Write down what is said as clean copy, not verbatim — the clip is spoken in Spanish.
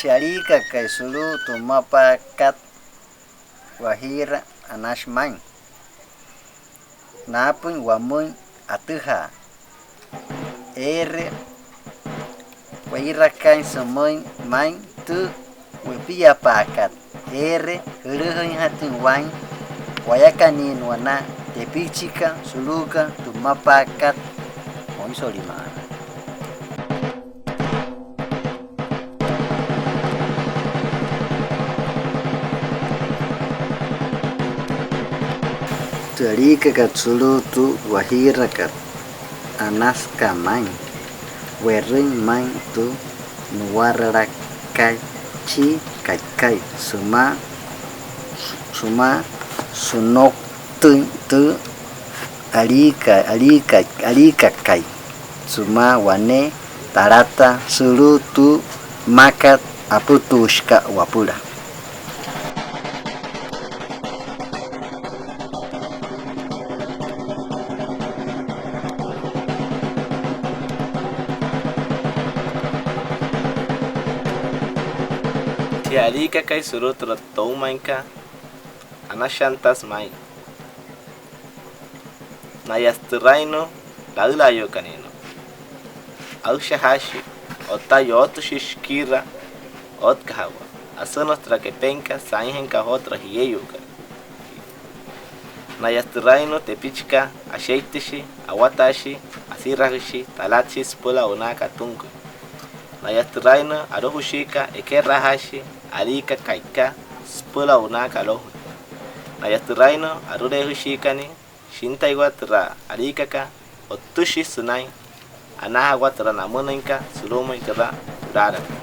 Charika kay sulu tumapa kat wahira anashman. Napun wamun atuha. Wahira kan semun man tu wipia pakat. Huluhun hatun wan wayakanin wana tepichika suluka tumapa kat onsolima. Charika kat sulu tu wahira kat anas kamang wering man tu nuwarra kai chi kai suma sunok tu alika kai suma wane tarata sulu tu makat aputushka wapula. Tiarika kai suru tratou mainka anashantas mai nayastiraino laulayo kanino aushahashi otayo otu shishkira otkahawa asonos trakepenka sainhenka otra hiyeyuka nayastiraino tepichka asheitishi awatashi asirahishi talachi spula unaka tunku nayastiraino arohushika ekerahashi arika kaika spula unaka lohu nayastiraino arurehushikani shintaiguatra arikaka otushi sunai anaha guatra namunenka sulumo ikara urara.